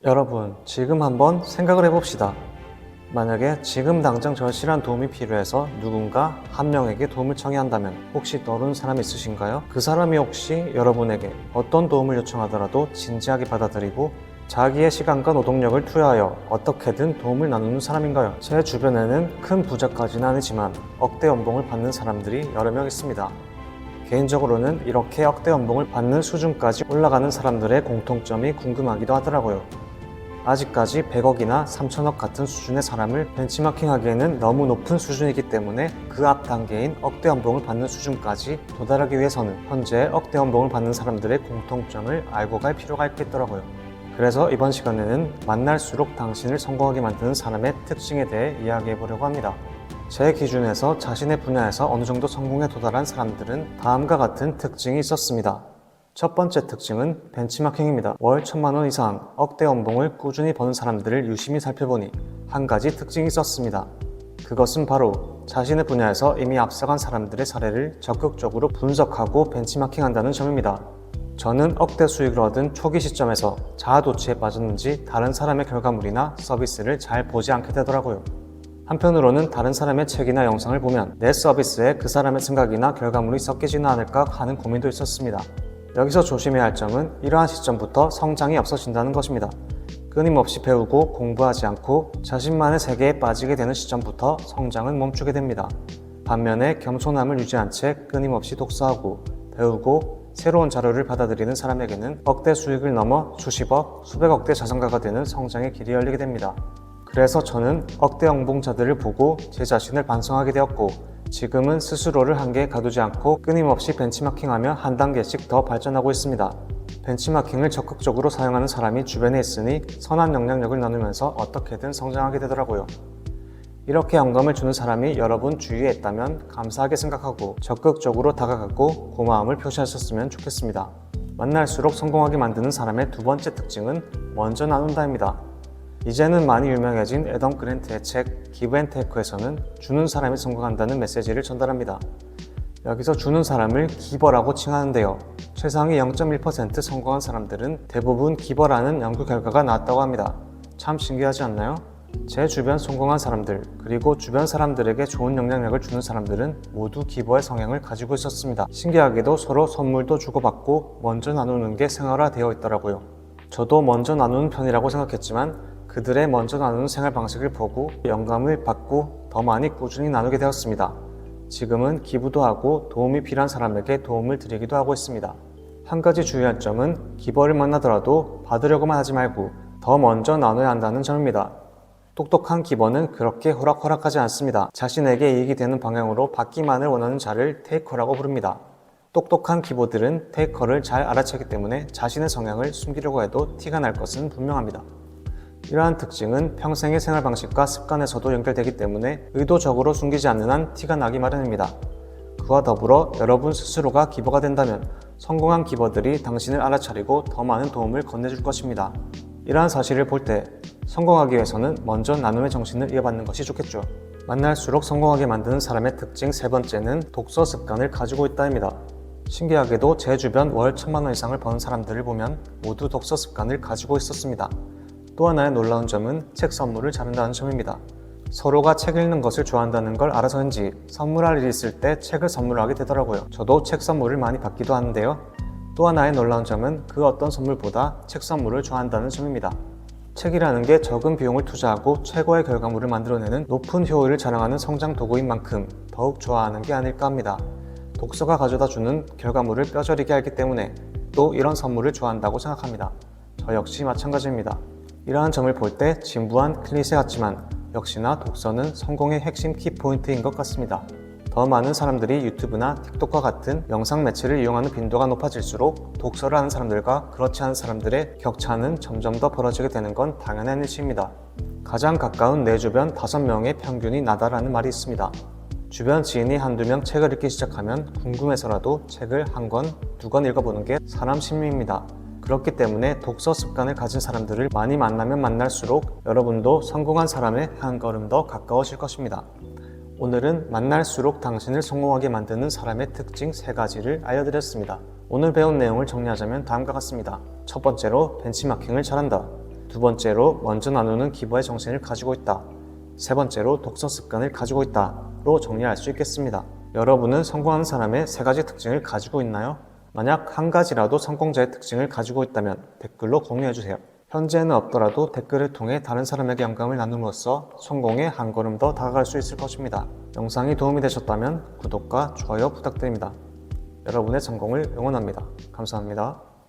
여러분, 지금 한번 생각을 해봅시다. 만약에 지금 당장 절실한 도움이 필요해서 누군가 한 명에게 도움을 청해야 한다면 혹시 떠오르는 사람이 있으신가요? 그 사람이 혹시 여러분에게 어떤 도움을 요청하더라도 진지하게 받아들이고 자기의 시간과 노동력을 투여하여 어떻게든 도움을 나누는 사람인가요? 제 주변에는 큰 부자까지는 아니지만 억대 연봉을 받는 사람들이 여러 명 있습니다. 개인적으로는 이렇게 억대 연봉을 받는 수준까지 올라가는 사람들의 공통점이 궁금하기도 하더라고요. 아직까지 100억이나 3천억 같은 수준의 사람을 벤치마킹하기에는 너무 높은 수준이기 때문에 그 앞 단계인 억대 연봉을 받는 수준까지 도달하기 위해서는 현재 억대 연봉을 받는 사람들의 공통점을 알고 갈 필요가 있겠더라고요. 그래서 이번 시간에는 만날수록 당신을 성공하게 만드는 사람의 특징에 대해 이야기해 보려고 합니다. 제 기준에서 자신의 분야에서 어느 정도 성공에 도달한 사람들은 다음과 같은 특징이 있었습니다. 첫 번째 특징은 벤치마킹입니다. 월 1,000만 원 이상 억대 연봉을 꾸준히 버는 사람들을 유심히 살펴보니 한 가지 특징이 있었습니다. 그것은 바로 자신의 분야에서 이미 앞서간 사람들의 사례를 적극적으로 분석하고 벤치마킹한다는 점입니다. 저는 억대 수익을 얻은 초기 시점에서 자아도취에 빠졌는지 다른 사람의 결과물이나 서비스를 잘 보지 않게 되더라고요. 한편으로는 다른 사람의 책이나 영상을 보면 내 서비스에 그 사람의 생각이나 결과물이 섞이지는 않을까 하는 고민도 있었습니다. 여기서 조심해야 할 점은 이러한 시점부터 성장이 없어진다는 것입니다. 끊임없이 배우고 공부하지 않고 자신만의 세계에 빠지게 되는 시점부터 성장은 멈추게 됩니다. 반면에 겸손함을 유지한 채 끊임없이 독서하고 배우고 새로운 자료를 받아들이는 사람에게는 억대 수익을 넘어 수십억, 수백억대 자산가가 되는 성장의 길이 열리게 됩니다. 그래서 저는 억대 연봉자들을 보고 제 자신을 반성하게 되었고 지금은 스스로를 한계에 가두지 않고 끊임없이 벤치마킹하며 한 단계씩 더 발전하고 있습니다. 벤치마킹을 적극적으로 사용하는 사람이 주변에 있으니 선한 영향력을 나누면서 어떻게든 성장하게 되더라고요. 이렇게 영감을 주는 사람이 여러분 주위에 있다면 감사하게 생각하고 적극적으로 다가가고 고마움을 표시하셨으면 좋겠습니다. 만날수록 성공하게 만드는 사람의 두 번째 특징은 먼저 나눈다입니다. 이제는 많이 유명해진 애덤 그랜트의 책 기브 앤 테이크에서는 주는 사람이 성공한다는 메시지를 전달합니다. 여기서 주는 사람을 기버라고 칭하는데요. 최상위 0.1% 성공한 사람들은 대부분 기버라는 연구 결과가 나왔다고 합니다. 참 신기하지 않나요? 제 주변 성공한 사람들 그리고 주변 사람들에게 좋은 영향력을 주는 사람들은 모두 기버의 성향을 가지고 있었습니다. 신기하게도 서로 선물도 주고받고 먼저 나누는 게 생활화되어 있더라고요. 저도 먼저 나누는 편이라고 생각했지만 그들의 먼저 나누는 생활 방식을 보고 영감을 받고 더 많이 꾸준히 나누게 되었습니다. 지금은 기부도 하고 도움이 필요한 사람에게 도움을 드리기도 하고 있습니다. 한 가지 주의할 점은 기버를 만나더라도 받으려고만 하지 말고 더 먼저 나눠야 한다는 점입니다. 똑똑한 기버는 그렇게 호락호락하지 않습니다. 자신에게 이익이 되는 방향으로 받기만을 원하는 자를 테이커라고 부릅니다. 똑똑한 기버들은 테이커를 잘 알아채기 때문에 자신의 성향을 숨기려고 해도 티가 날 것은 분명합니다. 이러한 특징은 평생의 생활 방식과 습관에서도 연결되기 때문에 의도적으로 숨기지 않는 한 티가 나기 마련입니다. 그와 더불어 여러분 스스로가 기버가 된다면 성공한 기버들이 당신을 알아차리고 더 많은 도움을 건네줄 것입니다. 이러한 사실을 볼 때 성공하기 위해서는 먼저 나눔의 정신을 이어받는 것이 좋겠죠. 만날수록 성공하게 만드는 사람의 특징 세 번째는 독서 습관을 가지고 있다입니다. 신기하게도 제 주변 월 1,000만 원 이상을 버는 사람들을 보면 모두 독서 습관을 가지고 있었습니다. 또 하나의 놀라운 점은 책 선물을 잘한다는 점입니다. 서로가 책 읽는 것을 좋아한다는 걸 알아서인지 선물할 일이 있을 때 책을 선물하게 되더라고요. 저도 책 선물을 많이 받기도 하는데요. 또 하나의 놀라운 점은 그 어떤 선물보다 책 선물을 좋아한다는 점입니다. 책이라는 게 적은 비용을 투자하고 최고의 결과물을 만들어내는 높은 효율을 자랑하는 성장 도구인 만큼 더욱 좋아하는 게 아닐까 합니다. 독서가 가져다주는 결과물을 뼈저리게 알기 때문에 또 이런 선물을 좋아한다고 생각합니다. 저 역시 마찬가지입니다. 이러한 점을 볼 때 진부한 클리셰 같지만 역시나 독서는 성공의 핵심 키포인트인 것 같습니다. 더 많은 사람들이 유튜브나 틱톡과 같은 영상 매체를 이용하는 빈도가 높아질수록 독서를 하는 사람들과 그렇지 않은 사람들의 격차는 점점 더 벌어지게 되는 건 당연한 일치입니다. 가장 가까운 내 주변 5명의 평균이 나다라는 말이 있습니다. 주변 지인이 한두 명 책을 읽기 시작하면 궁금해서라도 책을 한 권, 두 권 읽어보는 게 사람 심리입니다. 그렇기 때문에 독서 습관을 가진 사람들을 많이 만나면 만날수록 여러분도 성공한 사람에 한 걸음 더 가까워질 것입니다. 오늘은 만날수록 당신을 성공하게 만드는 사람의 특징 3가지를 알려드렸습니다. 오늘 배운 내용을 정리하자면 다음과 같습니다. 첫 번째로 벤치마킹을 잘한다. 두 번째로 먼저 나누는 기부의 정신을 가지고 있다. 세 번째로 독서 습관을 가지고 있다로 정리할 수 있겠습니다. 여러분은 성공하는 사람의 세 가지 특징을 가지고 있나요? 만약 한 가지라도 성공자의 특징을 가지고 있다면 댓글로 공유해주세요. 현재는 없더라도 댓글을 통해 다른 사람에게 영감을 나눔으로써 성공에 한 걸음 더 다가갈 수 있을 것입니다. 영상이 도움이 되셨다면 구독과 좋아요 부탁드립니다. 여러분의 성공을 응원합니다. 감사합니다.